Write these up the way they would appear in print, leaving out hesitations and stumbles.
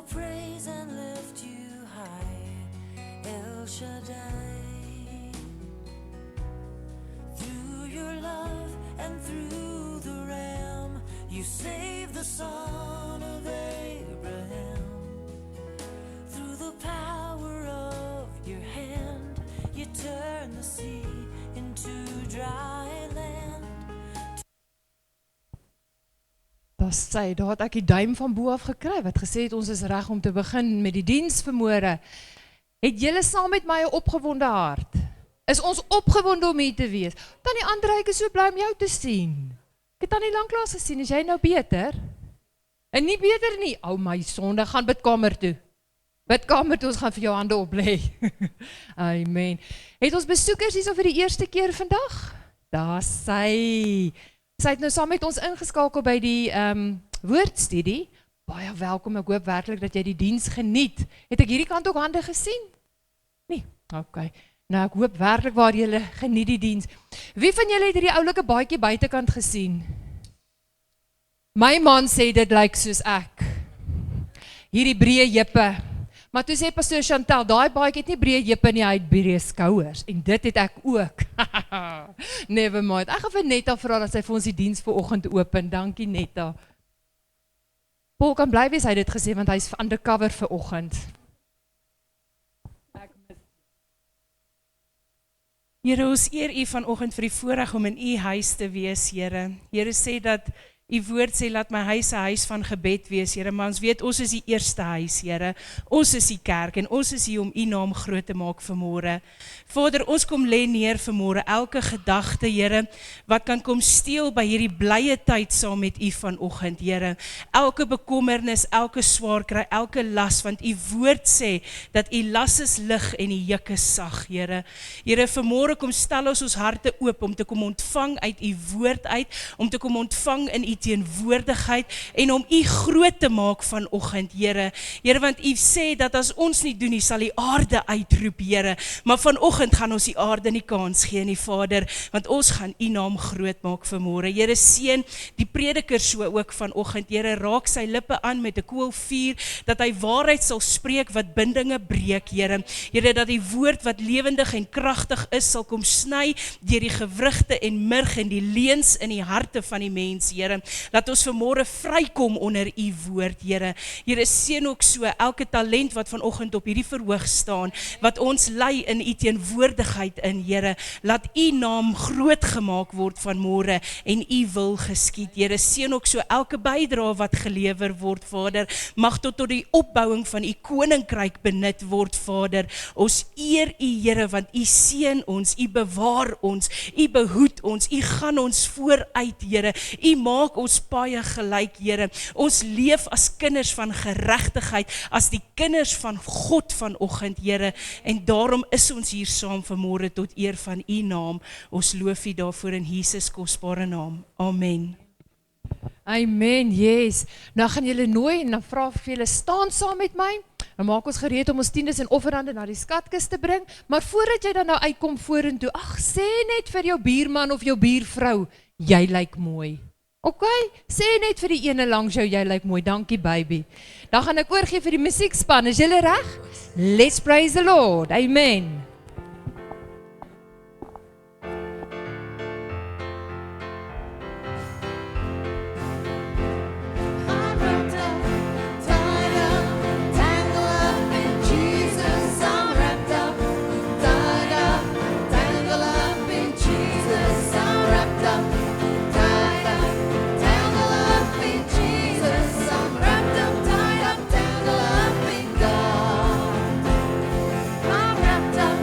praise and lift you high, El Shaddai. Through your love and through the Ram, you saved the son of Abraham. Through the power of your hand, you turned the sea into dry land. Daar het ek die duim van bo af gekry, wat gesê het ons is reg om te begin met die diens vanmôre. Het julle saam met my 'n opgewonde hart? Is ons opgewonde om hier te wees? Tannie Andreike is so bly om jou te sien. Ek het Tannie lanklaas gesien, is jy nou beter? En nie beter nie, my sonde, gaan bidkamer toe. Bidkamer toe, ons gaan vir jou hande oplê. Amen. Het ons besoekers hier so vir die eerste keer vandag? Daar sy. Sy het nou saam met ons ingeskakel by die woordstudie. Baie welkom, ek hoop werklik dat jy die diens geniet. Het ek hierdie kant ook hande gesien? Nee, okay. Nou ek hoop werklik waar julle geniet die diens. Wie van julle het hierdie oulike baadjie buitekant gesien? My man sê dit lyk soos ek. Hierdie breë heupe. Maar toe sê pastoor Chantal, daai baadjie het nie breë heupe nie, hy het breë skouers. En dit het ek ook. Never mind. Ek gaan vir Netta vra dat sy vir ons die diens vanoggend open. Dankie Netta. Paul kan bly wees, hy het dit gesê, want hy is undercover vanoggend. Here, ons eer U vanoggend vir die voorreg om in U huis te wees, Here. Here sê dat U woord sê, laat my huis 'n huis van gebed wees, Here, maar ons weet, ons is die eerste huis, Here. Ons is die kerk en ons is hier om U naam groot te maak vanmôre. Vader, ons kom lê neer vanmôre, elke gedagte, Here, wat kan kom steel by hierdie blye tyd saam met U vanoggend, Here. Elke bekommernis, elke swaar kry, elke las, want U woord sê, dat U las is lig en die juk is sag, Here. Here, vanmôre kom stel ons harte oop om te kom ontvang uit U woord uit, om te kom ontvang in U teenwoordigheid en om U groot te maak vanoggend, Here. Here, want U sê dat as ons nie doen nie, sal die aarde uitroep, Here. Maar vanoggend gaan ons die aarde nie kans gee nie, Vader, want ons gaan U naam groot maak vanmôre. Here, seën die prediker so ook vanoggend. Here, raak sy lippe aan met 'n koolvuur, dat hy waarheid sal spreek wat bindinge breek, Here. Here, dat die woord wat lewendig en kragtig is, sal kom sny deur die gewrigte en murg en die leuns in die harte van die mens, Here. Laat ons vanmôre vrykom onder U woord, Here. Here, seën ook so elke talent wat vanoggend op hierdie verhoog staan, wat ons lei in U teenwoordigheid in, Here. Laat U naam groot gemaak word vanmôre en U wil geskied, Here. Seën ook so elke bydrae wat gelewer word, Vader, mag tot die opbouing van U koninkryk benut word, Vader. Ons eer U, Here, want U seën ons, U bewaar ons, U behoed ons, U gaan ons vooruit, Here. U maak ons paaie gelyk, Here. Ons leef as kinders van geregtigheid, as die kinders van God vanoggend, Here. En daarom is ons hier saam vanmôre tot eer van U naam. Ons loof U daarvoor in Jesus kosbare naam. Amen. Amen, yes. Nou gaan julle nooi en dan vra ek vir julle staan saam met my. Dan maak ons gereed om ons tiendes en offerande na die skatkis te bring. Maar voordat jy dan nou uitkom vorentoe, sê net vir jou buurman of jou buurvrou, jy lyk mooi. Ok, sê net vir die ene langs jou, jy lyk mooi, dankie baby. Dan gaan ek oorgee vir die musiekspan, is julle reg? Let's praise the Lord, amen. Wrapped up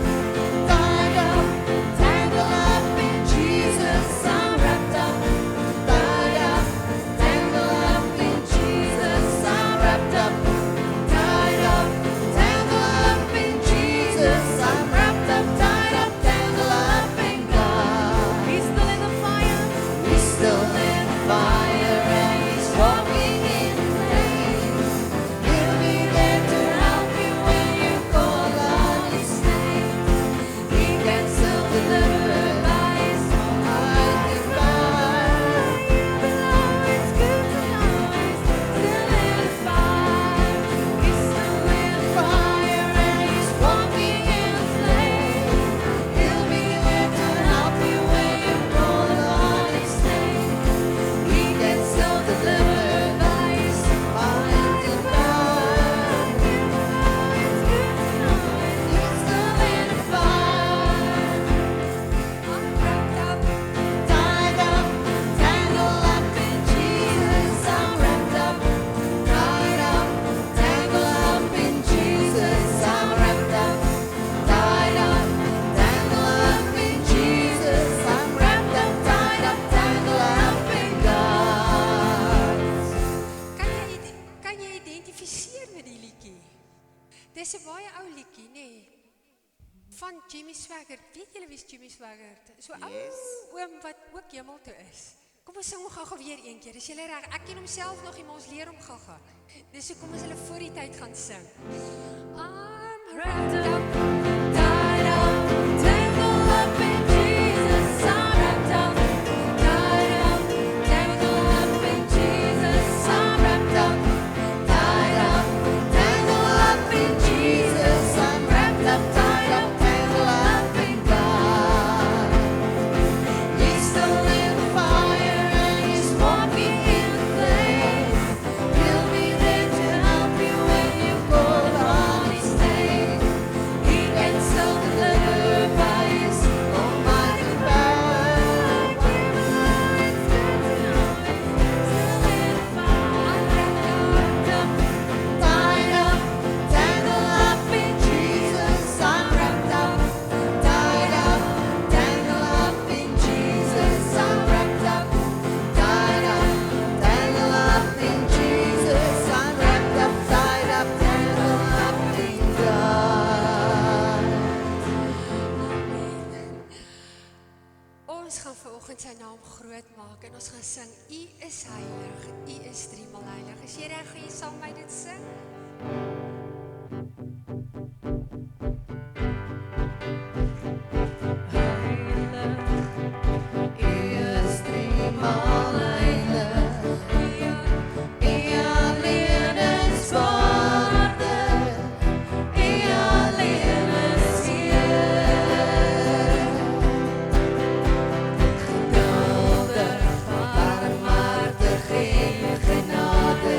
Dis 'n baie ou liedjie, nê? Van Jimmy Swaggart. Weet julle wie is Jimmy Swaggart? So ou oom wat ook hemel toe is. Kom ons sing hom gou-gou weer een keer. Is julle reg? Ek ken hom self nog nie, maar ons leer hom gou-gou. Dis hoekom ons hulle voor die tyd gaan sing. I'm wrapped up, tied up, tangled up in Jesus. I'm wrapped up, tied up, tangled up in Jesus. I'm wrapped up, tied up, tangled up in Jesus. I'm wrapped up, tied up, tangled up in God. He's still in the fire and he's walking in the flame. He'll be there to help you when you call on his name. He can still deliver by his almighty power. Still in the fire. I'm wrapped up, tied up, tangled up in Jesus. I'm wrapped up, tied up, tangled up in Jesus. I'm wrapped up, tied up, tangled up in Jesus. I'm wrapped up, tied up, tangled up in God. Amen. Ons gaan vanoggend sy naam groot maak en ons gaan sing, U is heilig, U is driemaal heilig. Is jy reg, gaan jy saam met my dit sing? Genade,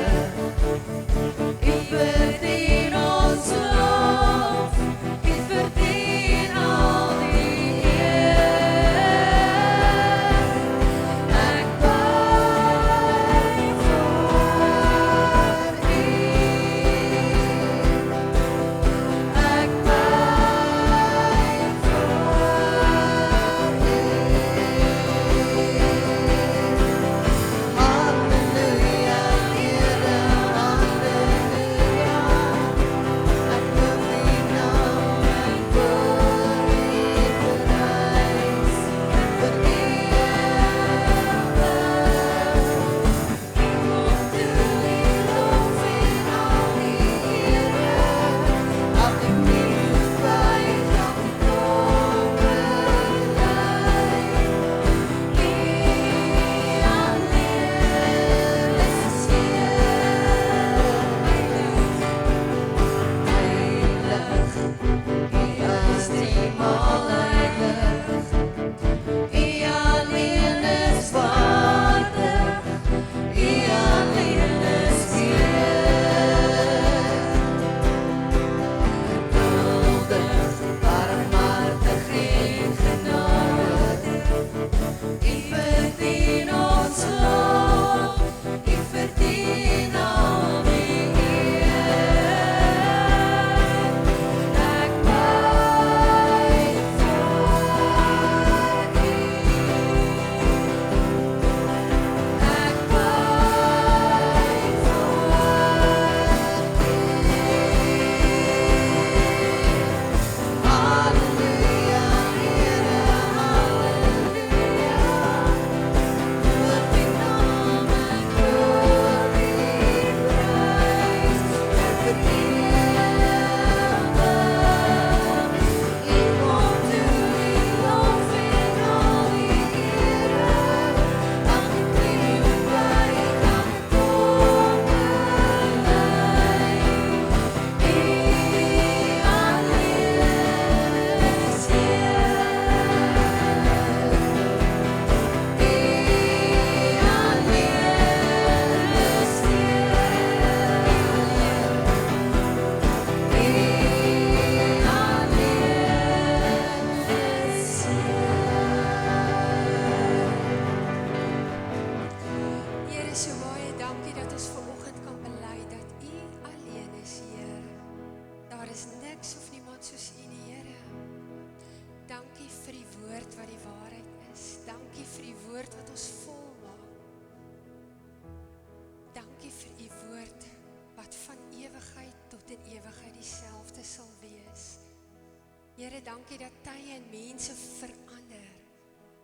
Here, dankie dat tye en mense verander,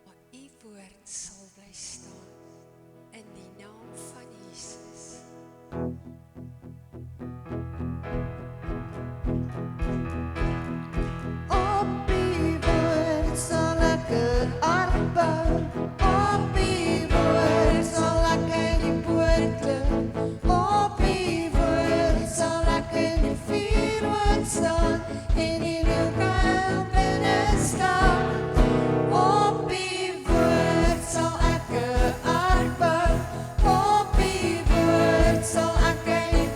maar u woord sal bly staan in die naam van Jesus. Op die woord sal ek 'n ark bou. Op die woord sal ek in die poort klim. Op die woord sal ek in die vuurhout staan en die leeukuil binne staan. Op die woord sal ek 'n ark bou. Op die woord sal ek in die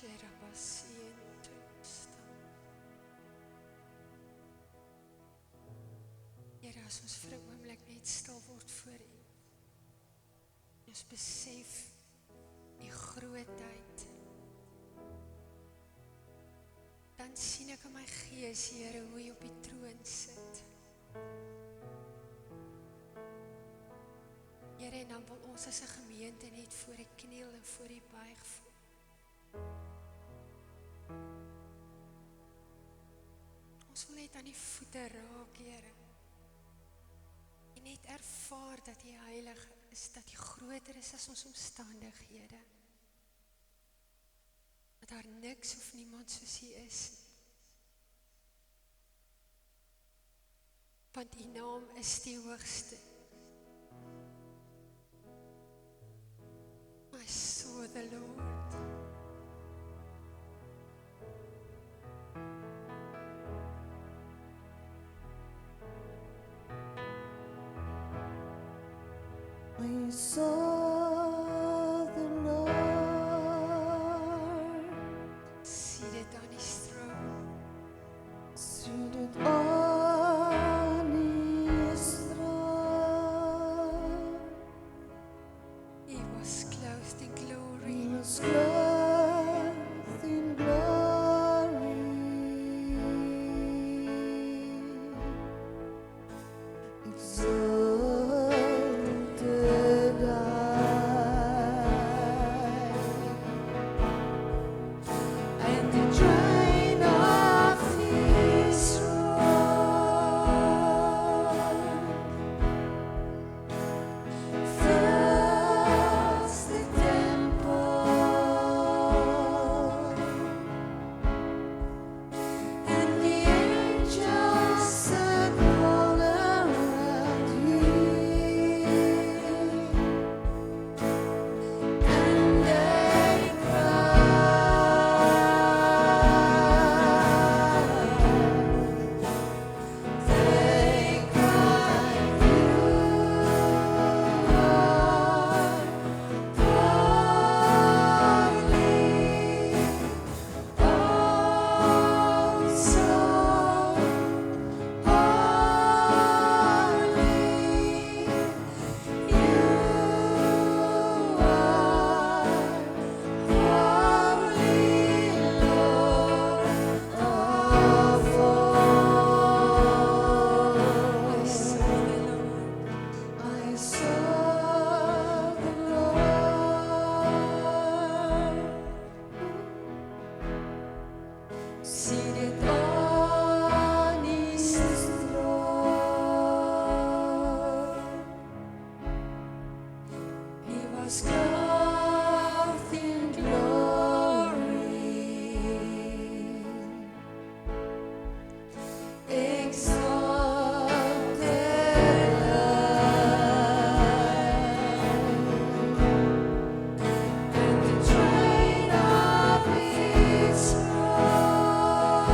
Here, as ons vir 'n oomblik net stil word voor U. Ons besef U grootheid. Dan sien ek in my gees, Here, hoe U op die troon sit. Here, en dan wil ons as 'n gemeente net voor U kniel en voor U buig voel. Ons wil net aan die voete raak, Here. En net ervaar dat U heilig is, dat U groter is as ons omstandighede. Dat daar niks of niemand soos U is. Want U naam is die hoogste. I saw the Lord. I saw the Lord Seated on His throne. seated on His throne. He was clothed in He glory. was clothed in glory. Exalted high, and the train of His throne fills the temple, and the angels circle around Him, and they cry, You I saw the Lord seated on His throne. He was clothed in glory, exalted high, and the train of His throne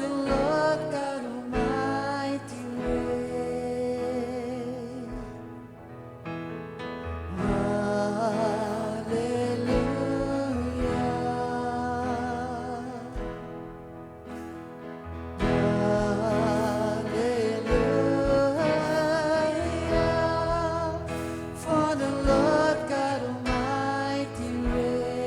the Lord God Almighty reign. For the Lord God Almighty reigns.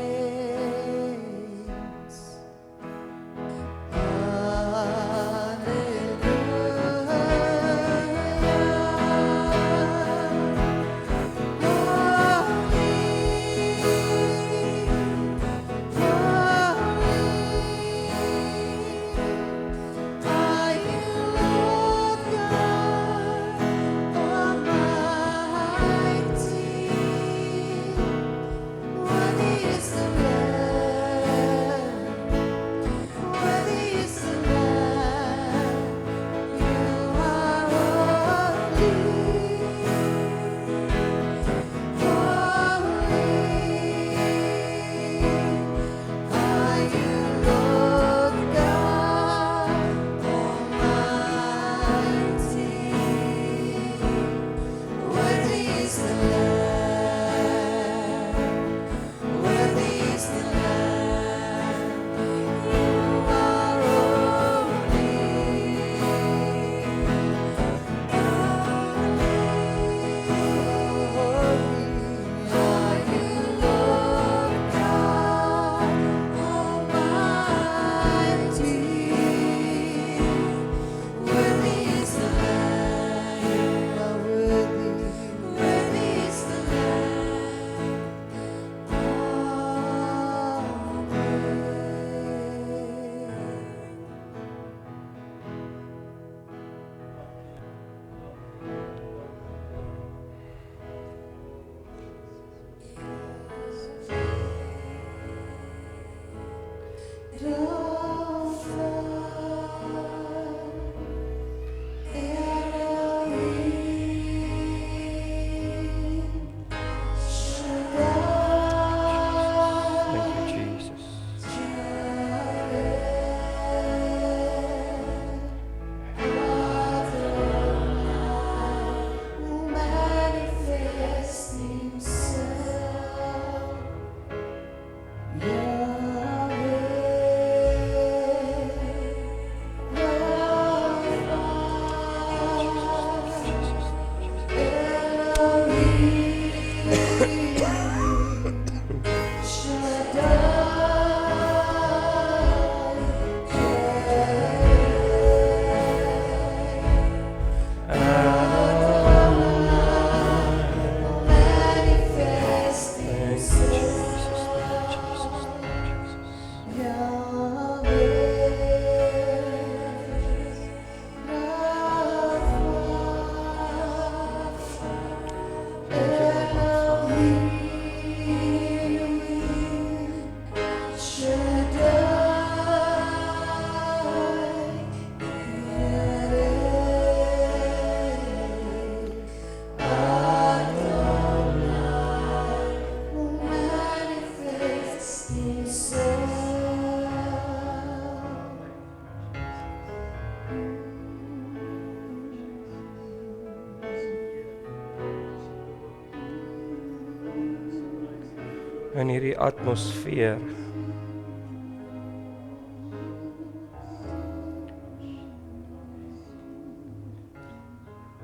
In hierdie atmosfeer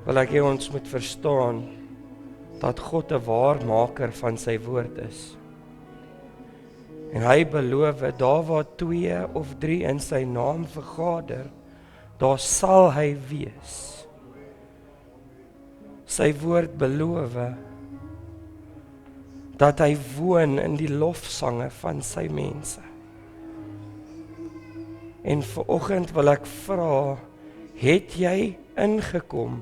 wil ek hê ons moet verstaan dat God 'n waarmaker van sy woord is. En hy beloof, daar waar 2 of 3 in sy naam vergader, daar sal hy wees. Sy woord beloof dat hy woon in die lofsange van sy mense. En vanoggend wil ek vra, het jy ingekom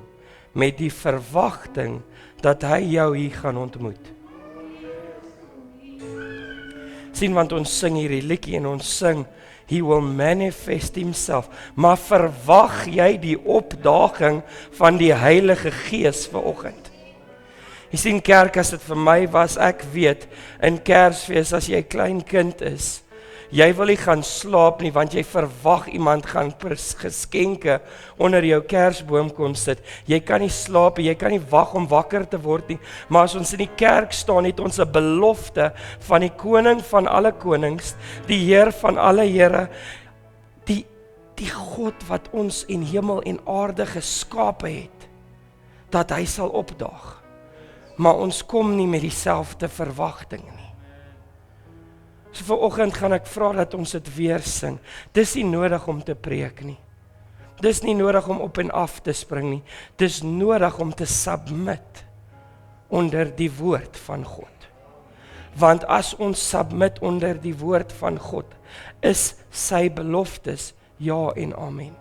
met die verwagting dat hy jou hier gaan ontmoet? Sien, want ons sing hierdie liedjie en ons sing, He will manifest himself. Maar verwag jy die opdaging van die Heilige Gees vanoggend? Jy sien kerk, as dit vir my was, ek weet, in Kersfees, as jy klein kind is, Jy wil nie gaan slaap nie, want jy verwag iemand gaan geskenke onder jou kersboom kom sit. Jy kan nie slaap nie, jy kan nie wag om wakker te word nie, maar as ons in die kerk staan, het ons 'n belofte van die koning van alle konings, die Heer van alle Here, die God wat ons in hemel en aarde geskape het, dat hy sal opdaag. Maar ons kom nie met dieselfde verwagting nie. So vanoggend gaan ek vra dat ons dit weer sing. Dis nie nodig om te preek nie. Dis nie nodig om op en af te spring nie. Dis nodig om te submit onder die woord van God. Want as ons submit onder die woord van God, is sy beloftes ja en amen.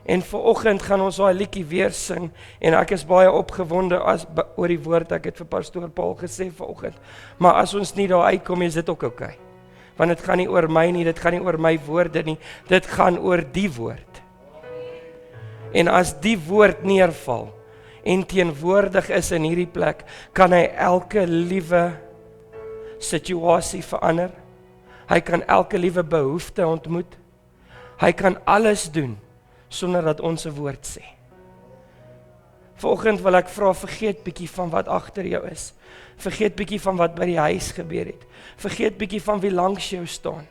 En vanoggend gaan ons daai liedjie weer sing en ek is baie opgewonde oor die woord. Ek het vir pastoor Paul gesê vanoggend. Maar as ons nie daar uitkom, is dit ook oukei. Want dit gaan nie oor my nie, dit gaan nie oor my woorde nie, dit gaan oor die woord. En as die woord neerval en teenwoordig is in hierdie plek, kan hy elke liewe situasie verander. Hy kan elke liewe behoefte ontmoet. Hy kan alles doen sonder dat ons 'n woord sê. Vanoggend wil ek vra, vergeet bietjie van wat agter jou is. Vergeet bietjie van wat by die huis gebeur het. Vergeet bietjie van wie langs jou staan.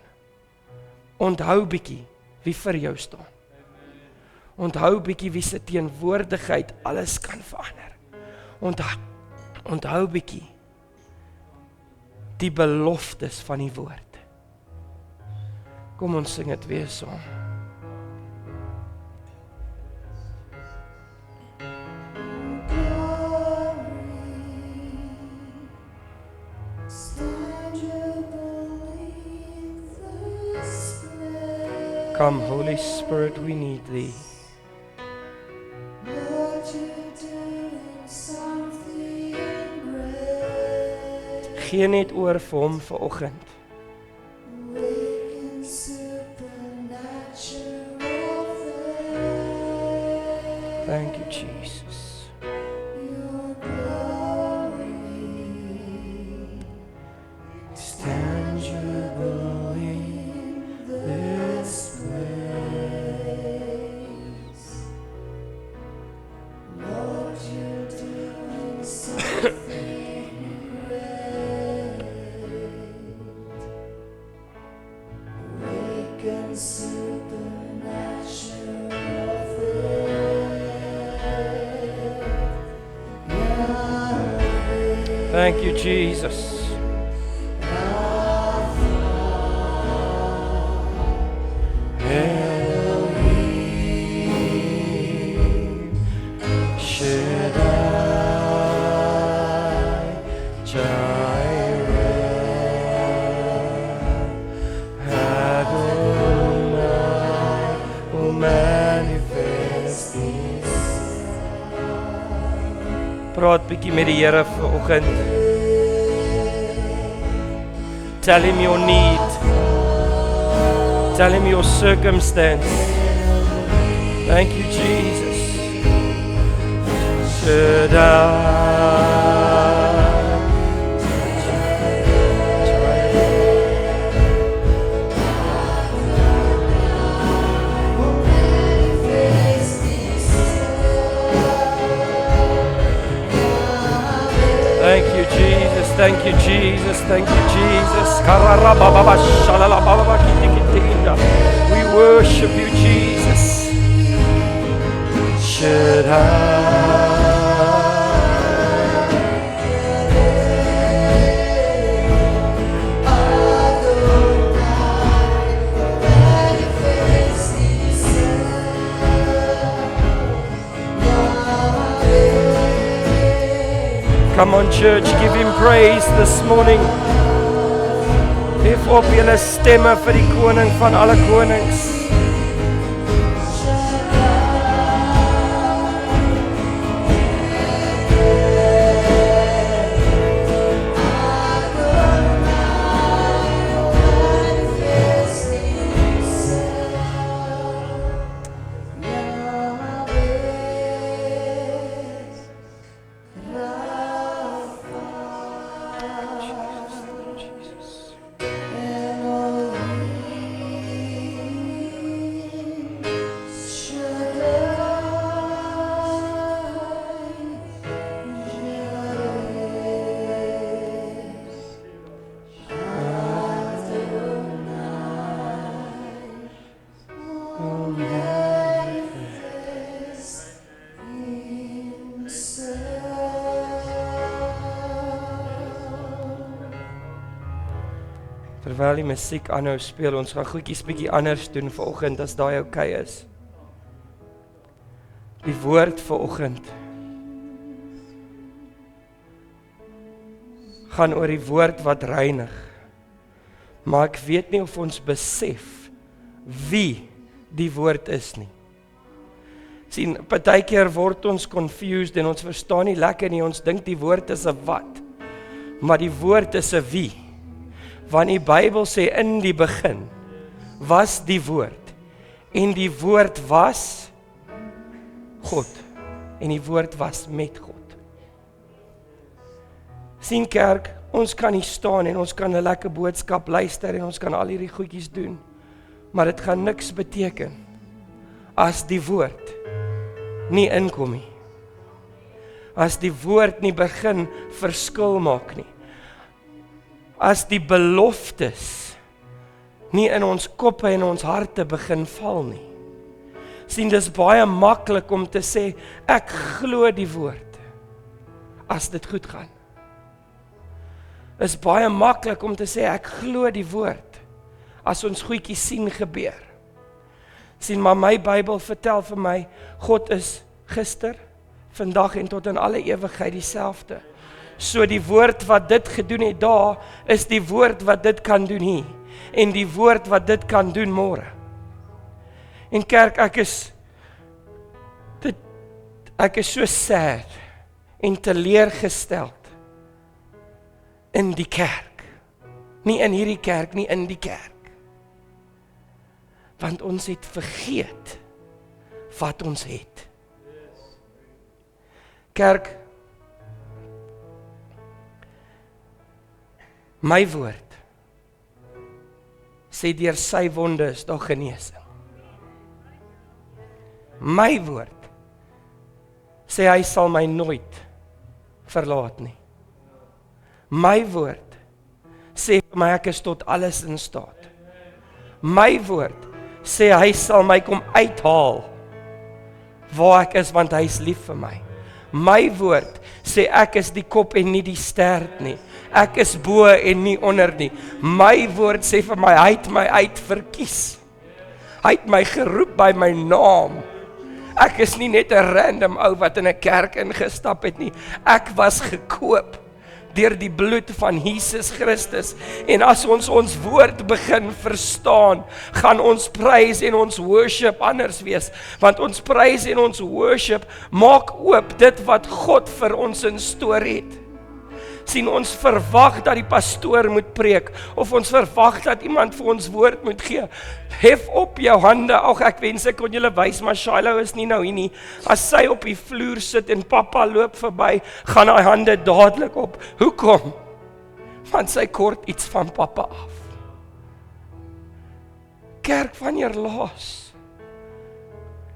Onthou bietjie wie vir jou staan. Onthou bietjie wie se teenwoordigheid alles kan verander. Onthou bietjie die beloftes van die woord. Kom ons sing dit weer saam. Come, Holy Spirit, we need thee. Gee net oor vir hom vanoggend. Thank you, Jesus. Stand tangible in this place. Lord, you're doing something great. Awaken supernatural faith. Thank you, Jesus. Praat bietjie met die Here vanoggend. Tell him your need. Tell him your circumstance. Thank you, Jesus. Thank you, Jesus. Thank you, Jesus. Thank you, Jesus. We worship you, Jesus. Come on, church, give him praise this morning. Hef op julle stemme vir die koning van alle konings. Terwyl die musiek aanhou speel, ons gaan goedjies bietjie anders doen vanoggend as daai okay is. Die woord vanoggend gaan oor die woord wat reinig. Maar ek weet nie of ons besef wie die woord is nie. Sien, partykeer word ons confused en ons verstaan nie lekker nie, ons dink die woord is 'n wat. Maar die woord is 'n wie. Want die Bybel sê in die begin was die woord en die woord was God en die woord was met God. Sien kerk, ons kan hier staan en ons kan 'n lekker boodskap luister en ons kan al hierdie goedjies doen, maar dit gaan niks beteken as die woord nie inkom nie. As die woord nie begin verskil maak nie. As die beloftes nie in ons koppe en ons harte begin val nie. Sien, dis baie maklik om te sê, ek glo die woord, as dit goed gaan. Is baie maklik om te sê, ek glo die woord, as ons goedjies sien gebeur. Sien, maar my Bybel vertel vir my, God is gister, vandag en tot in alle ewigheid dieselfde. So die woord wat dit gedoen het daar, is die woord wat dit kan doen hier. En die woord wat dit kan doen môre. En kerk, ek is so sad en teleurgesteld in die kerk. Nie in hierdie kerk, nie in die kerk. Want ons het vergeet wat ons het. Kerk, my woord sê deur sy wonde is daar genesing. My woord sê hy sal my nooit verlaat nie. My woord sê vir my ek is tot alles in staat. My woord sê hy sal my kom uithaal waar ek is want hy is lief vir my. My woord sê ek is die kop en nie die stert nie. Ek is bo en nie onder nie. My woord sê vir my, hy het my uitverkies. Hy het my geroep by my naam. Ek is nie net 'n random ou wat in 'n kerk ingestap het nie. Ek was gekoop deur die bloed van Jesus Christus. En as ons woord begin verstaan, gaan ons prys en ons worship anders wees. Want ons prys en ons worship maak oop dit wat God vir ons in storie het. Sien, ons verwag dat die pastoor moet preek, of ons verwag dat iemand vir ons woord moet gee. Hef op jou hande, ag ek wens ek kon julle wys, maar Shiloh is nie nou hier nie. As sy op die vloer sit en pappa loop verby, gaan haar hande dadelik op. Hoekom? Want sy kort iets van pappa af. Kerk, wanneer laas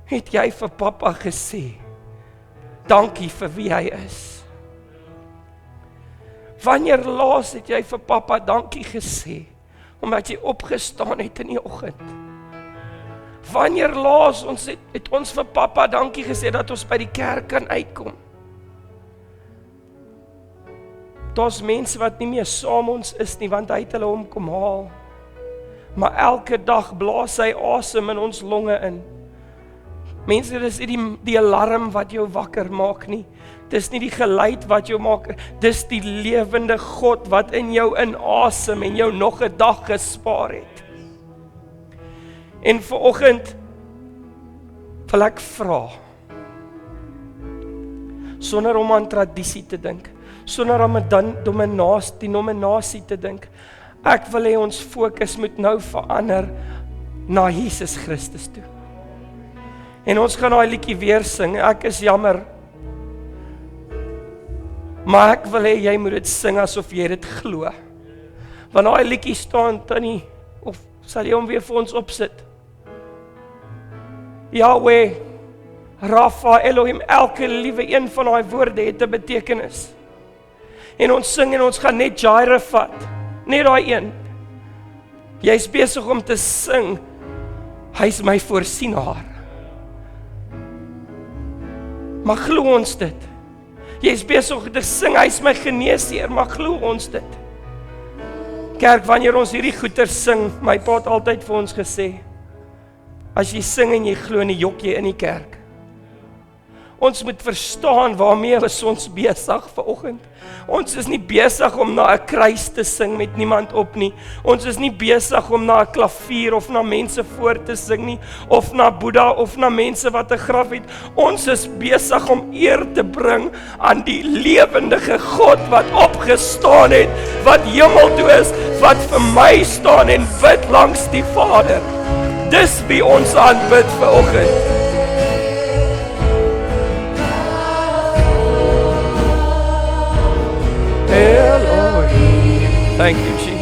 het jy vir pappa gesê, dankie vir wie hy is? Wanneer laas het jy vir pappa dankie gesê, omdat jy opgestaan het in die oggend? Wanneer laas het ons vir pappa dankie gesê, dat ons by die kerk kan uitkom? Daar's mense wat nie meer saam ons is nie, want hy het hulle om kom haal. Maar elke dag blaas hy asem in ons longe in. Mense, dis nie die alarm wat jou wakker maak nie. Dis nie die geluid wat jou maak, dis die lewende God wat in jou inasem en jou nog 'n dag gespaar het. En vanoggend wil ek vra, sonder om aan tradisie te dink, sonder om die nominasie te dink, ek wil hê ons fokus moet nou verander na Jesus Christus toe. En ons gaan daai liedjie weer sing, ek is jammer, maar ek wil hê jy moet dit sing asof jy dit glo. Want daai liedjie staan tannie, of sal jy hom weer vir ons opsit? Yahweh, Rafa, Elohim, elke liewe een van daai woorde het 'n betekenis. En ons sing en ons gaan net Jaire vat, net daai een. Jy's besig om te sing, Hy is my voorsienaar. Maar glo ons dit? Jy is besig om te sing, hy is my geneesheer, maar glo ons dit? Kerk, wanneer ons hierdie goeie sing, my pa het altyd vir ons gesê, as jy sing en jy glo nie, jok jy in die kerk. Ons moet verstaan waarmee is ons besig vanoggend. Ons is nie besig om na 'n kruis te sing met niemand op nie. Ons is nie besig om na 'n klavier of na mense voor te sing nie, of na Boeddha of na mense wat 'n graf het. Ons is besig om eer te bring aan die lewendige God wat opgestaan het, wat hemel toe is, wat vir my staan en bid langs die Vader. Dis wie ons aanbid vanoggend. Elohim. Thank you, Jesus.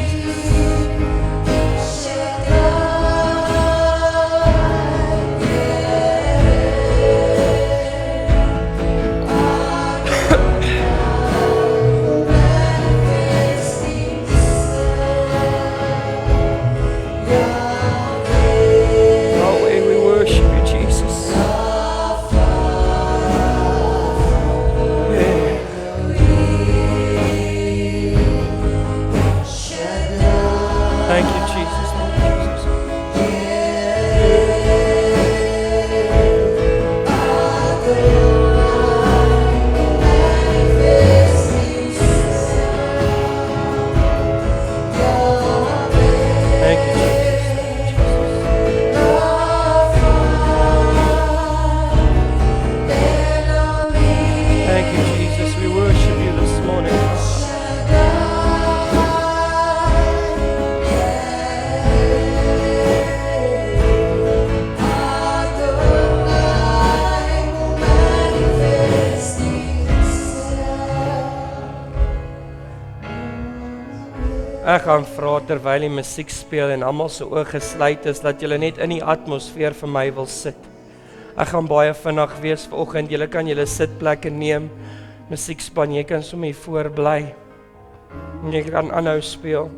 Yahweh, we worship you, Jesus. Thank you, Jesus. Thank you, Jesus. We worship you this morning. Ek gaan vra terwyl die musiek speel en almal se oë gesluit is, dat julle net in die atmosfeer vir my wil sit. Ek gaan baie vinnig wees vanoggend. Julle kan julle sitplekke neem. Musiekspan, jy kan sommer hier voor bly. En jy kan aanhou speel.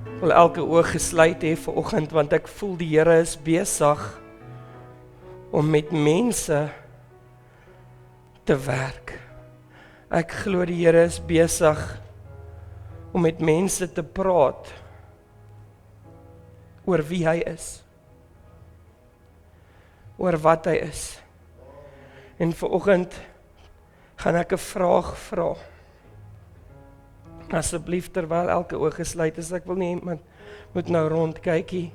Ek wil elke oog gesluit hê vanoggend want ek voel die Here is besig om met mense te werk. Ek glo die Here is besig om met mense te praat oor wie hy is, oor wat hy is. En vanoggend gaan ek 'n vraag vra. Asseblief terwyl elke oog gesluit is, ek wil nie iemand moet nou rondkykie.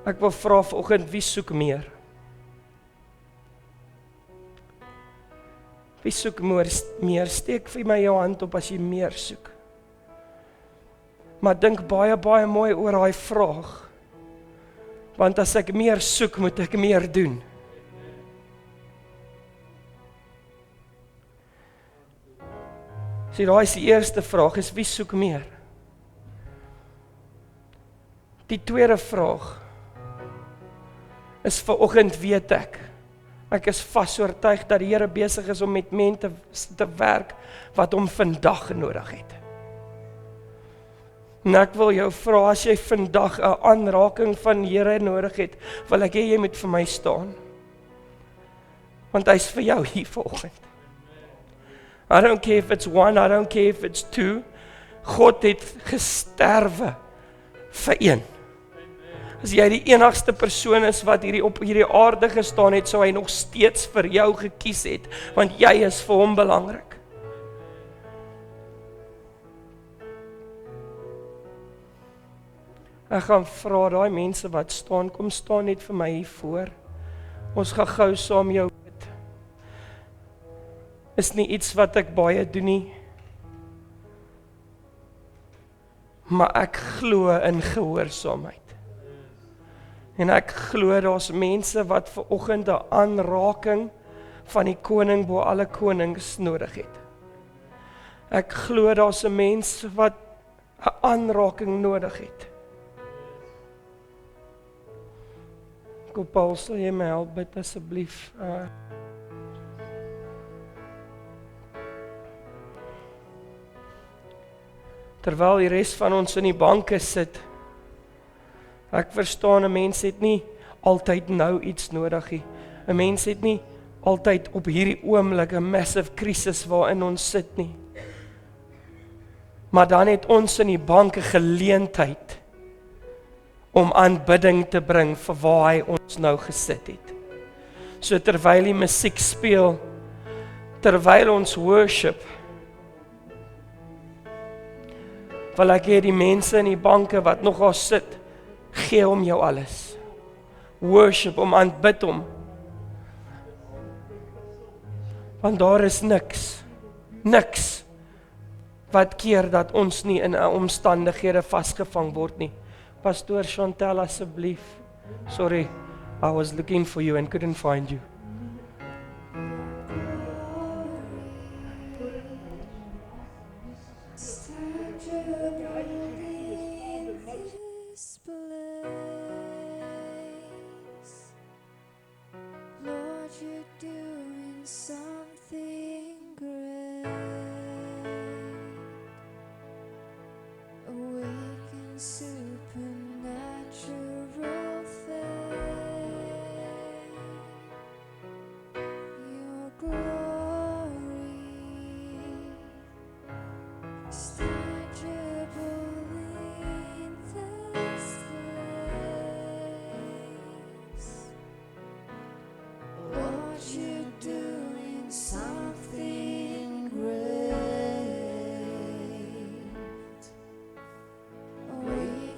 Ek wil vra vanoggend, wie soek meer? Wie soek meer? Steek vir my jou hand op as jy meer soek. Maar dink baie mooi oor daai vraag. Want as ek meer soek, moet ek meer doen. Daai is die eerste vraag, is wie soek meer? Die tweede vraag is vanoggend weet ek is vas oortuig dat die Here besig is om met mense te werk wat hom vandag nodig het. En ek wil jou vra, as jy vandag 'n aanraking van die Here nodig het, wil ek hê jy moet vir my staan. Want hy's vir jou hier vanoggend. I don't care if it's one, I don't care if it's two. God het gesterwe vir een. As jy die enigste persoon is wat op hierdie aarde gestaan het, sou hy nog steeds vir jou gekies het, want jy is vir hom belangrik. Ek gaan vra daai mense wat staan, kom staan net vir my hier voor. Ons gaan gou saam jou bid. Is nie iets wat ek baie doen nie. Maar ek glo in gehoorsaamheid. En ek glo daar's mense wat vanoggend 'n aanraking van die koning bo alle konings nodig het. Ek glo daar's 'n mens wat 'n aanraking nodig het. Paul, sal jy my help bid asseblief? terwyl die res van ons in die banke sit. Ek verstaan, 'n mens het nie altyd nou iets nodig nie. 'n Mens het nie altyd op hierdie oomblik 'n massive krisis waarin ons sit nie. Maar dan het ons in die banke geleentheid om aanbidding te bring vir waar hy ons nou gesit het. So terwyl die musiek speel, terwyl ons worship, wil ek hê die mense in die banke wat nog al sit, gee hom jou alles. Worship hom, aanbid hom. Want daar is niks wat keer dat ons nie in 'n omstandighede vasgevang word nie. Pastoor Chantel, asseblief. Sorry, I was looking for you and couldn't find you. Lord, you're doing something great. Awaken supernatural faith. Your glory is tangible in this place. Lord, you're doing something great. Awaken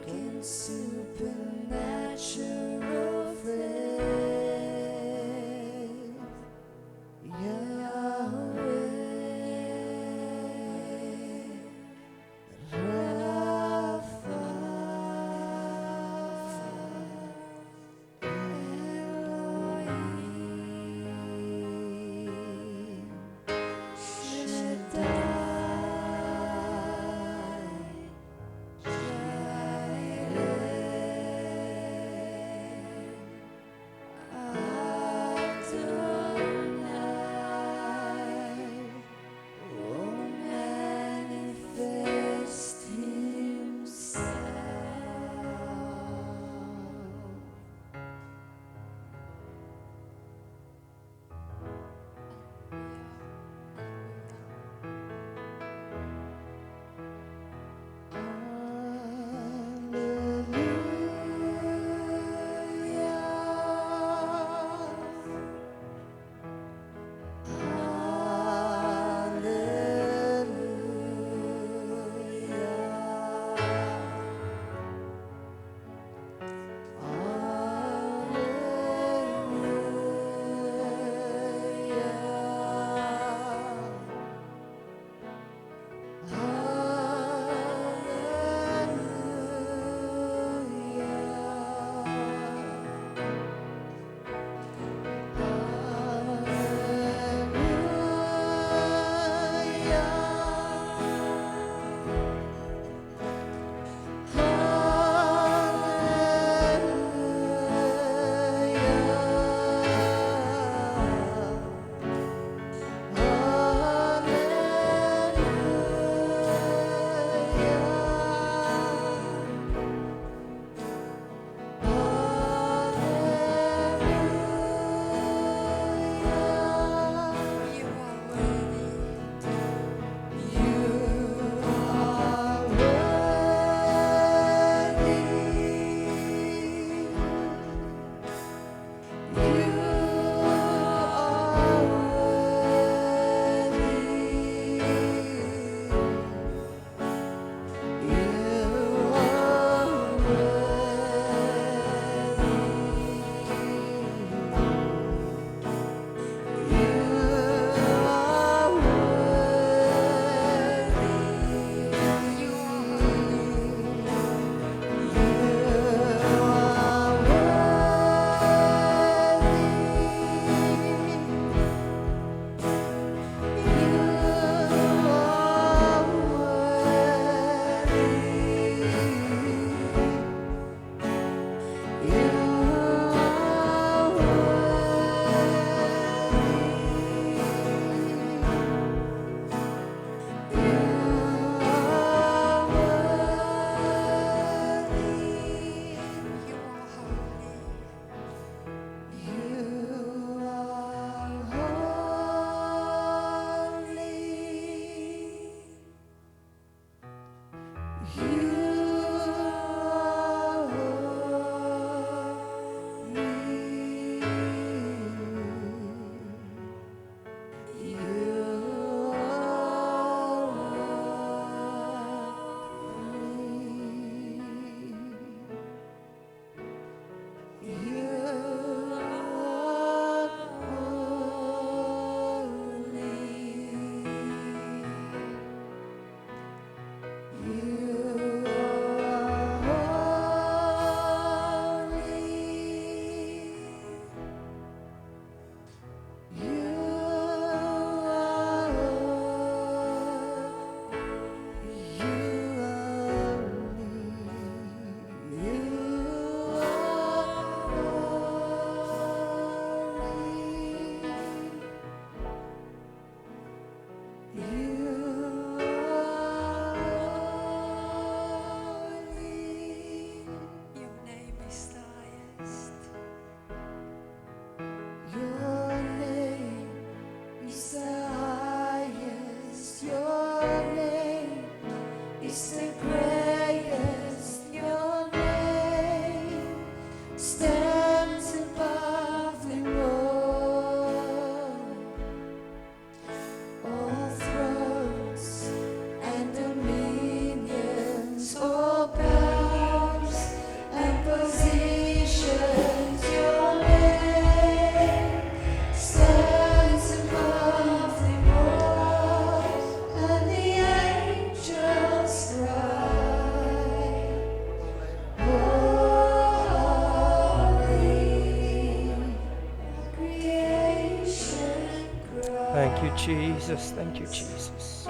you, Jesus. Thank you, Jesus.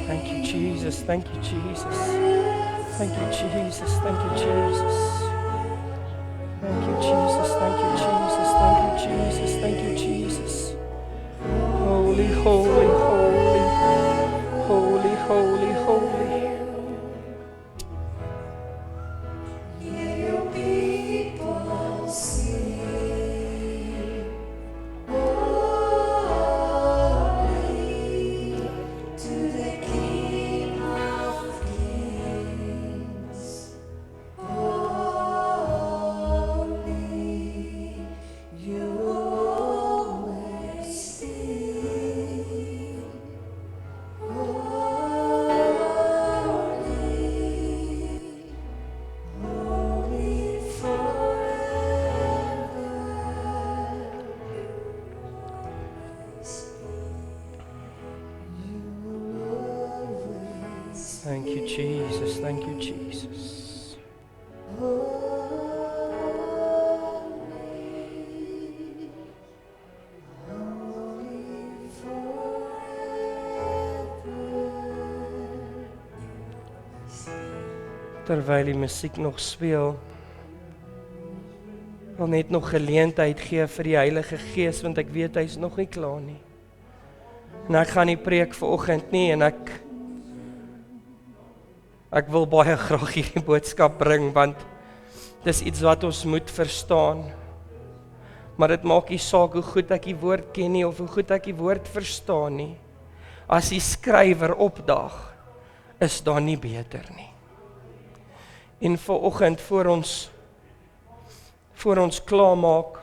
Thank you, Jesus. Thank you, Jesus. Thank you, Jesus. Thank you, Jesus. Thank you, Jesus. Thank you, Jesus. Thank you, Jesus. Thank you, Jesus. Holy, holy, holy. Holy, holy, holy. Thank you, Jesus. Thank you, Jesus. Terwyl die musiek nog speel, wil net nog geleentheid gee vir die Heilige Gees, want ek weet hy's nog nie klaar nie. En ek gaan nie preek vanoggend nie, en ek wil baie graag hierdie boodskap bring, want dis iets wat ons moet verstaan. Maar dit maak nie saak hoe goed ek die woord ken nie, of hoe goed ek die woord verstaan nie. As die skrywer opdaag, is daar nie beter nie. En vanoggend voor ons klaarmaak,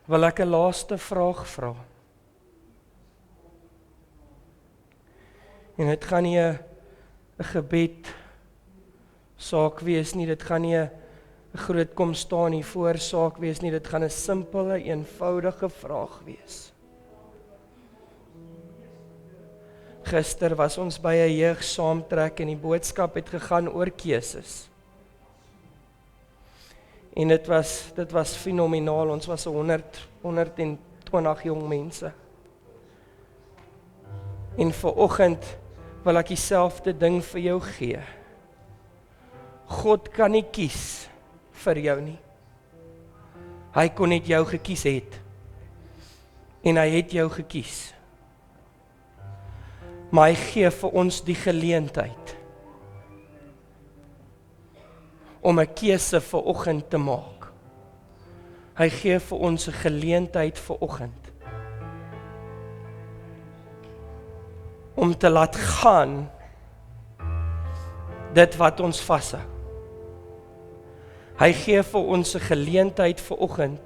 wil ek 'n laaste vraag vra. En dit gaan nie 'n gebed saak wees nie, dit gaan nie 'n groot kom staan hier voor saak wees nie, dit gaan 'n simpele, eenvoudige vraag wees. Gister was ons by 'n jeugsaamtrek en die boodskap het gegaan oor keuses. En dit was fenomenaal, ons was 120 jong mense. En vanoggend wil ek dieselfde ding vir jou gee. God kan nie kies vir jou nie. Hy kon net jou gekies het. En hy het jou gekies. Maar hy gee vir ons die geleentheid om 'n keuse vanoggend te maak. Hy gee vir ons 'n geleentheid vanoggend om te laat gaan dit wat ons vashou. Hy gee vir ons 'n geleentheid vanoggend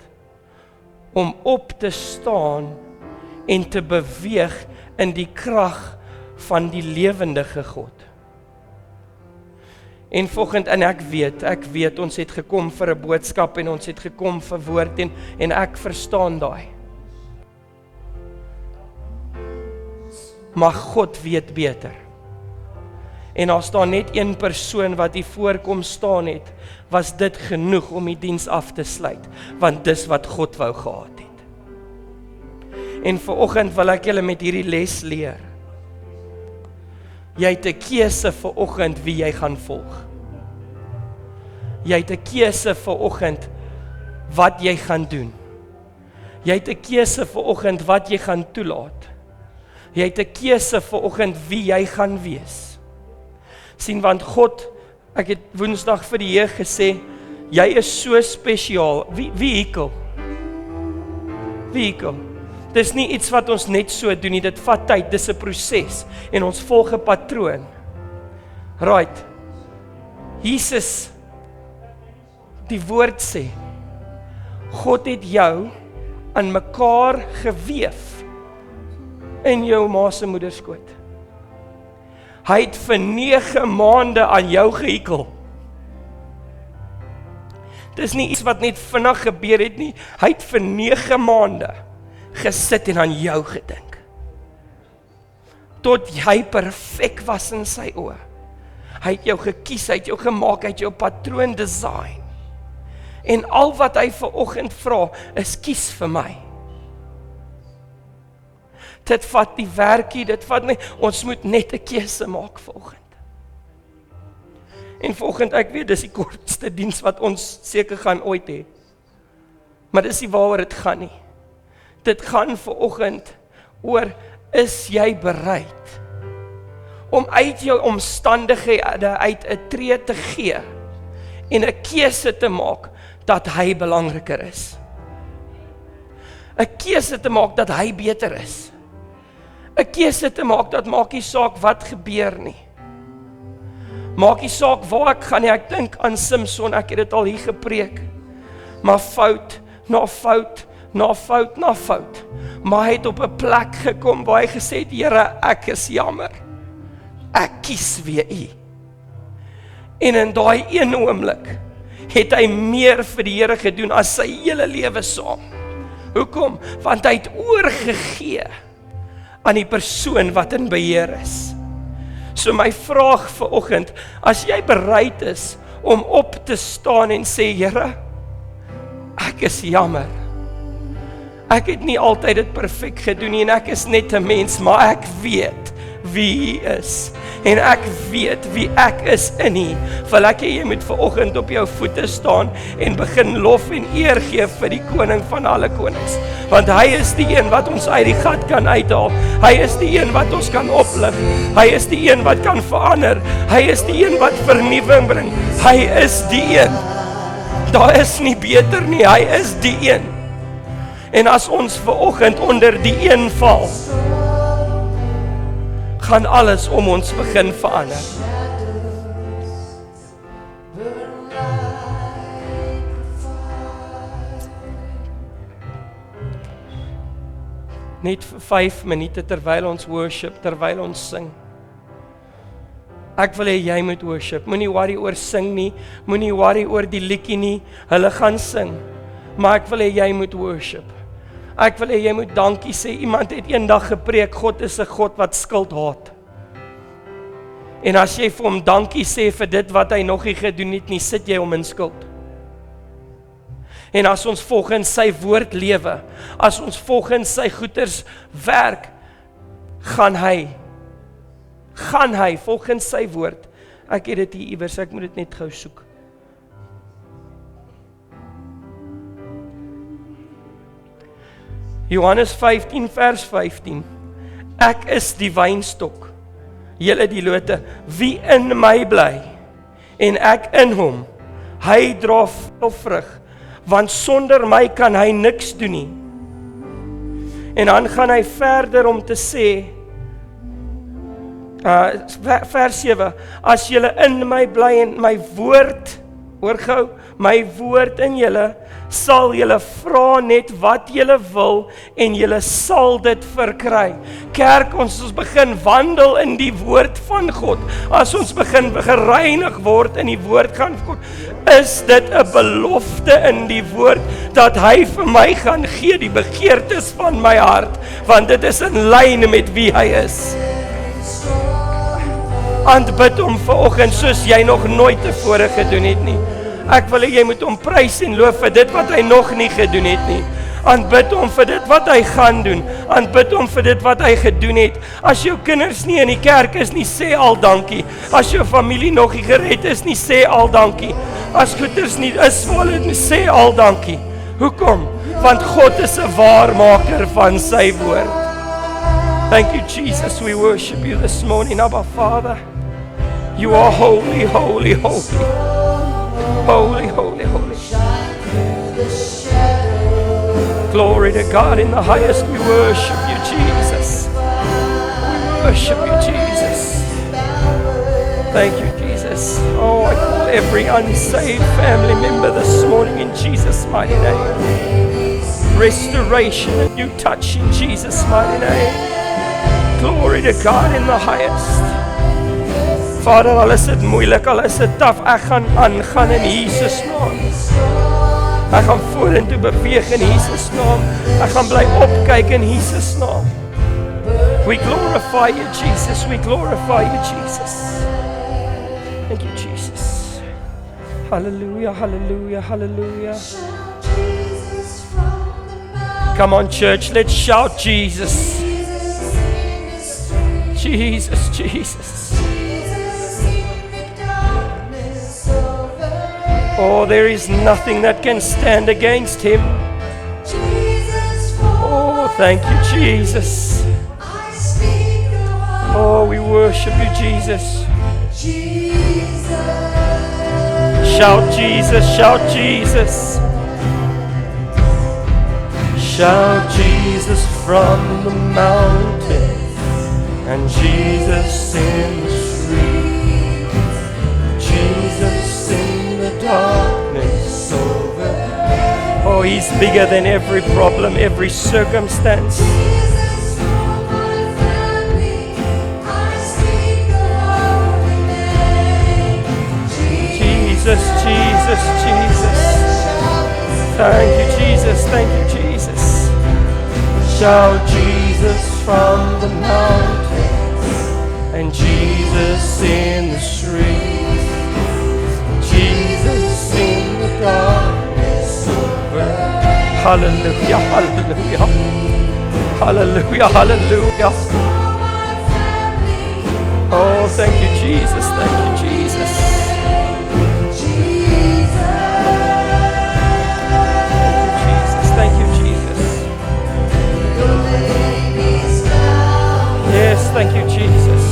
om op te staan en te beweeg in die krag van die lewendige God. En vanoggend, en ek weet, ons het gekom vir 'n boodskap en ons het gekom vir woord en ek verstaan daai. Maar God weet beter. En as daar net een persoon wat hier voorkom staan het, was dit genoeg om die diens af te sluit, want dis wat God wou gehad het. En vanoggend wil ek julle met hierdie les leer. Jy het 'n keuse vanoggend wie jy gaan volg. Jy het 'n keuse vanoggend wat jy gaan doen. Jy het 'n keuse vanoggend wat jy gaan toelaat. Jy het 'n keuse vanoggend wie jy gaan wees. Sien, want God, ek het Woensdag vir die jeug gesê, jy is so spesiaal. Vehikel. Dis nie iets wat ons net so doen nie, dit vat tyd, dis 'n proses en ons volg 'n patroon. Right. Jesus, die woord sê, God het jou aan mekaar geweef in jou ma se moederskoot. Hy het vir 9 maande aan jou gehikel. Dis nie iets wat net vinnig gebeur het nie, hy het vir 9 maande gesit en aan jou gedink. Tot jy perfek was in sy oë. Hy het jou gekies, hy het jou gemaak, hy het jou patroon design. En al wat hy vanoggend vra, is kies vir my. Dit vat die werkie, dit vat nie, ons moet net 'n keuse maak vanoggend. En vanoggend, ek weet, dis die kortste diens wat ons seker gaan ooit hê. Maar dis nie waaroor dit gaan nie. Dit gaan vanoggend oor, is jy bereid om uit jou omstandighede uit 'n tree te gee en 'n keuse te maak dat hy belangriker is. 'n Keuse te maak dat hy beter is. 'n Keuse te maak dat maak nie saak wat gebeur nie. Maak nie saak waar ek gaan nie. Ek dink aan Samson, ek het dit al hier gepreek. Maar fout na fout na fout na fout. Maar hy het op 'n plek gekom waar hy gesê het, Here, ek is jammer. Ek kies weer U. En in daai een oomblik het hy meer vir die Here gedoen as sy hele lewe saam. Hoekom? Want hy het oorgegee aan die persoon wat in beheer is. So my vraag vanoggend, as jy bereid is om op te staan en sê, Here, ek is jammer. Ek het nie altyd dit perfek gedoen nie en ek is net 'n mens, maar ek weet wie U is. En ek weet wie ek is in U. Wil ek jy moet vanoggend op jou voete staan en begin lof en eer gee vir die koning van alle konings. Want hy is die een wat ons uit die gat kan uithaal. Hy is die een wat ons kan oplig. Hy is die een wat kan verander. Hy is die een wat vernuwing bring. Hy is die een. Daar is nie beter nie, hy is die een. En as ons vanoggend onder die een val, gaan alles om ons begin verander. Net vir 5 minute terwyl ons worship, terwyl ons sing. Ek wil hê jy moet worship. Moenie worry oor sing nie, moenie worry oor die liedjie nie. Hulle gaan sing. Maar ek wil hê jy moet worship. Ek wil hê jy moet dankie sê. Iemand het eendag gepreek, God is 'n God wat skuld haat. En as jy vir hom dankie sê vir dit wat hy nog nie gedoen het nie, sit jy hom in skuld. En as ons volgens sy woord lewe, as ons volgens sy goeders werk, gaan hy volgens sy woord. Ek het dit hier iewers, ek moet dit net gou soek. Johannes 15 vers 15. Ek is die wynstok, julle die lote. Wie in my bly en ek in hom, hy dra veel vrug, want sonder my kan hy niks doen nie. En dan gaan hy verder om te sê, vers 7, as julle in my bly en my woord, hoor gou, my woord in julle, sal julle vra net wat julle wil en julle sal dit verkry. Kerk, ons begin wandel in die woord van God. As ons begin gereinig word in die woord van God, is dit 'n belofte in die woord dat hy vir my gaan gee die begeertes van my hart, want dit is in lyn met wie hy is. Aanbid hom vanoggend soos jy nog nooit tevore gedoen het nie. Ek wil hê jy moet hom prys en loof vir dit wat hy nog nie gedoen het nie. Aanbid hom vir dit wat hy gaan doen. Aanbid hom vir dit wat hy gedoen het. As jou kinders nie in die kerk is nie, sê al dankie. As jou familie nog nie gered is nie, sê al dankie. As goeders nie is vir hulle nie, sê al dankie. Hoekom? Want God is 'n waarmaker van sy woord. Thank you, Jesus. We worship you this morning, Abba Father. You are holy, holy, holy. Holy, holy, holy. Glory to God in the highest. We worship you, Jesus. We worship you, Jesus. Thank you, Jesus. Oh, I call every unsaved family member this morning in Jesus' mighty name. Restoration and new touch in Jesus' mighty name. Glory to God in the highest. Vader, al is dit moeilik, al is dit taaf, ek gaan aangaan in Jesus naam. Ek gaan vorentoe beweeg in Jesus naam. Ek gaan bly opkyk in Jesus naam. We glorify you, Jesus. We glorify you, Jesus. Thank you, Jesus. Hallelujah, hallelujah, hallelujah. Shout Jesus from the mountain. Come on, church, let's shout Jesus. Jesus in the street. Jesus, Jesus. Jesus in the darkness over. Oh, there is nothing that can stand against him. Jesus for Oh, thank you, Jesus. I speak the word. Oh, we worship you, Jesus. Jesus. Shout Jesus, shout Jesus. Shout Jesus from the mountain and Jesus in the street. Jesus in the darkness over. Oh, he's bigger than every problem, every circumstance. Jesus for my family. I speak the holy name. Jesus, Jesus, Jesus. Thank you, Jesus, thank you, Jesus. Shout Jesus from the mountains and Jesus in the street. Jesus in the darkness over. Hallelujah, hallelujah. Hallelujah, hallelujah. Oh, thank you, Jesus, thank you, Jesus. Thank you, Jesus. Yes, thank you, Jesus.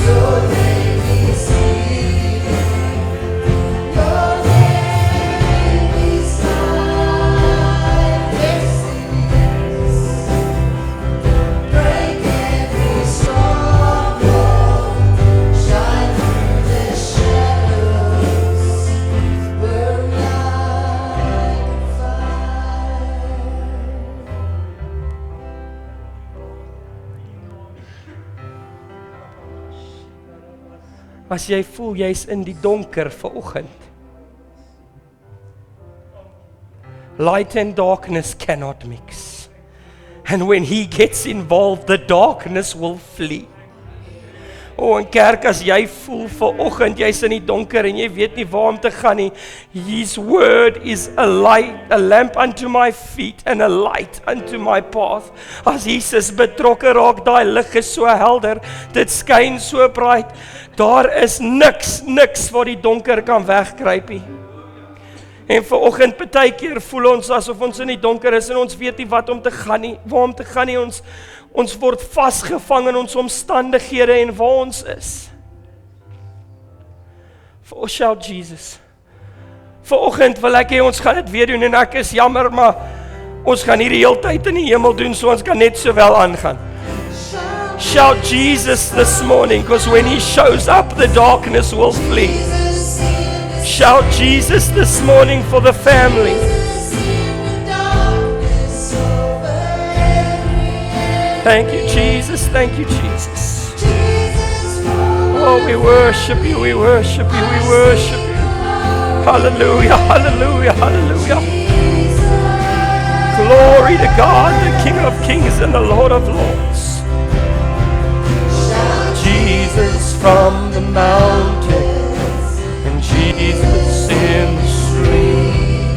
As jy voel jy's in die donker vanoggend. Light and darkness cannot mix. And when he gets involved, the darkness will flee. O, en kerk, as jy voel vanoggend jy's in die donker en jy weet nie waar om te gaan nie, his word is a light, a lamp unto my feet and a light unto my path. As Jesus betrokke raak, daai lig is so helder, dit skyn so bright. Daar is niks wat die donker kan wegkruip nie. En vanoggend partykeer voel ons asof ons in die donker is en ons weet nie wat om te gaan nie, waar om te gaan nie. Ons word vasgevang in ons omstandighede en waar ons is. For shout Jesus. Vanoggend wil ek hê ons gaan dit weer doen en ek is jammer, maar ons gaan hier die hele tyd in die hemel doen, so ons kan net sowel aangaan. Shout Jesus this morning, because when he shows up, the darkness will flee. Shout Jesus this morning for the family. Thank you, Jesus. Thank you, Jesus. Oh, we worship you, we worship you, we worship you. Hallelujah, hallelujah, hallelujah. Glory to God, the King of Kings and the Lord of Lords. Jesus from the mountains and Jesus in the street.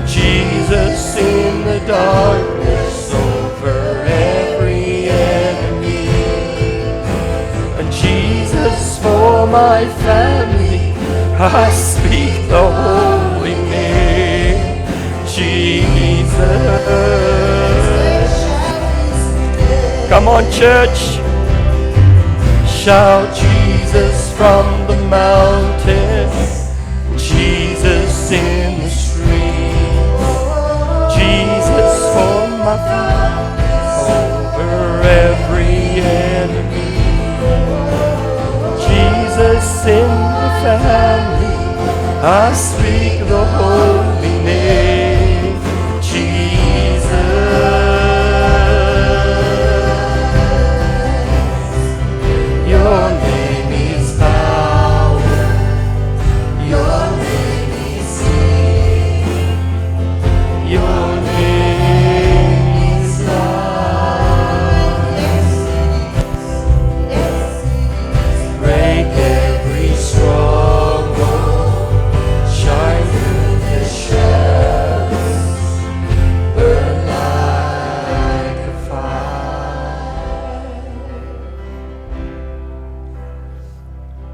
Jesus in the darkness over every enemy. And Jesus for my family, I speak the holy name, Jesus. Come on, church. Shout Jesus from the mountain, Jesus in the street, Jesus for my family, over every enemy, Jesus in the family, I speak the holy name, Jesus. Your name is power, your name is healing, your name is love. Break every stronghold, shine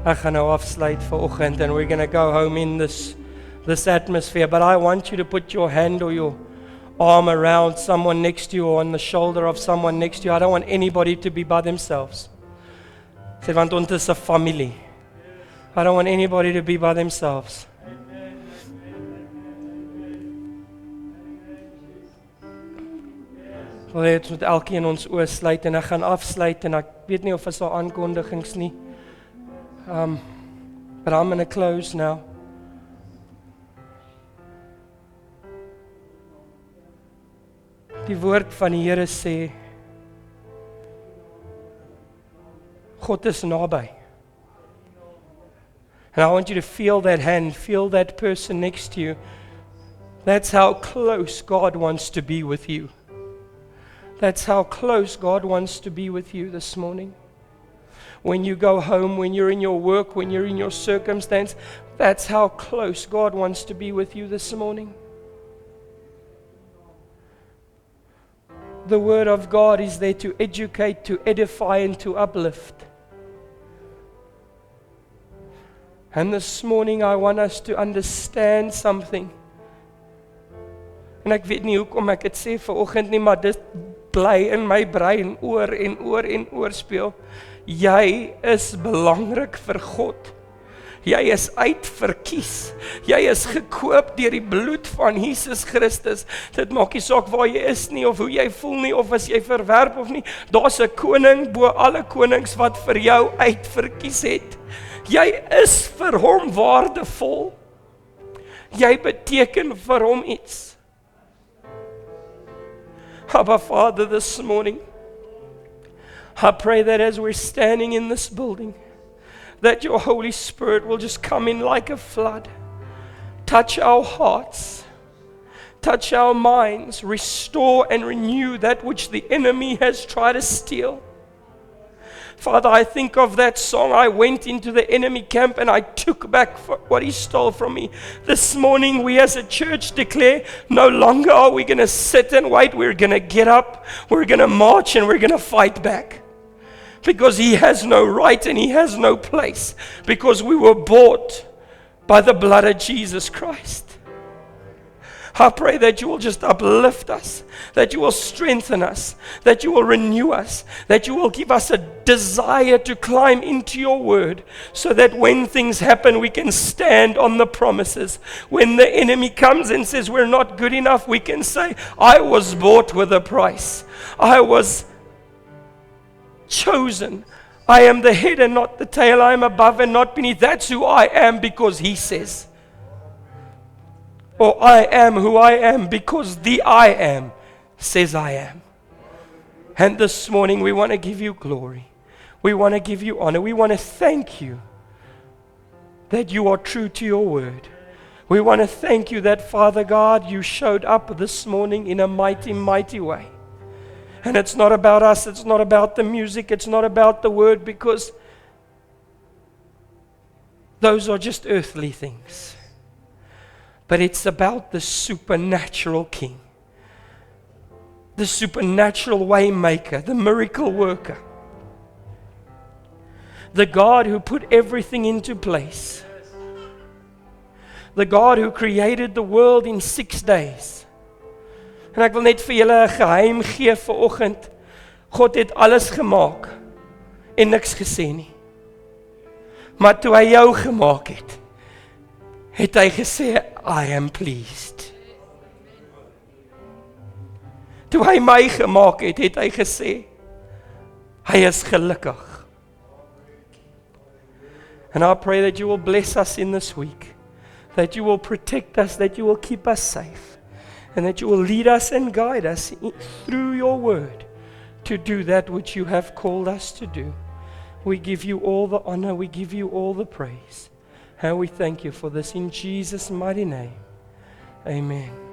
Ek gaan nou afsluit vir oggend and we're going to go home in this atmosphere, but I want you to put your hand or your arm around someone next to you or on the shoulder of someone next to you. I don't want anybody to be by themselves. Sê want ons is 'n familie. I don't want anybody to be by themselves. Wil jy met elkeen ons oë sluit en ek gaan afsluit en ek weet nie of is daar aankondigings nie. But I'm going to close now. Die woord van die Here sê God is naby. And I want you to feel that hand, feel that person next to you. That's how close God wants to be with you. That's how close God wants to be with you this morning. When you go home, when you're in your work, when you're in your circumstance, that's how close God wants to be with you this morning. The Word of God is there to educate, to edify, and to uplift. And this morning I want us to understand something. En ek weet nie hoekom ek dit sê vanoggend nie, maar dit bly in my brein oor en oor en oor speel. Jy is belangrik vir God. Jy is uitverkies. Jy is gekoop deur die bloed van Jesus Christus. Dit maak nie saak waar jy is nie of hoe jy voel nie of as jy verwerp of nie. Daar's 'n koning bo alle konings wat vir jou uitverkies het. Jy is vir hom waardevol. Jy beteken vir hom iets. Abba Father, this morning, I pray that as we're standing in this building, that your Holy Spirit will just come in like a flood, touch our hearts, touch our minds, restore and renew that which the enemy has tried to steal. Father, I think of that song, I went into the enemy camp and I took back what he stole from me. This morning we as a church declare, no longer are we going to sit and wait, we're going to get up, we're going to march and we're going to fight back. Because he has no right and he has no place. Because we were bought by the blood of Jesus Christ. I pray that you will just uplift us, that you will strengthen us, that you will renew us, that you will give us a desire to climb into your word, so that when things happen, we can stand on the promises. When the enemy comes and says we're not good enough, we can say, I was bought with a price. I was chosen. I am the head and not the tail. I am above and not beneath. That's who I am because he says. Or I am who I am because the I am says I am. And this morning we want to give you glory. We want to give you honor. We want to thank you that you are true to your word. We want to thank you that, Father God, you showed up this morning in a mighty, mighty way. And it's not about us, it's not about the music, it's not about the word, because those are just earthly things. But it's about the supernatural King, the supernatural way maker, the miracle worker, the God who put everything into place, the God who created the world in 6 days. En ek wil net vir julle 'n geheim gee vanoggend. God het alles gemaak en niks gesê nie. Maar toe hy jou gemaak het hy gesê, I am pleased. Toe hy my gemaak het hy gesê, hy is gelukkig. And I pray that you will bless us in this week, that you will protect us, that you will keep us safe, and that you will lead us and guide us through your word to do that which you have called us to do. We give you all the honor, we give you all the praise. And we thank you for this in Jesus' mighty name. Amen.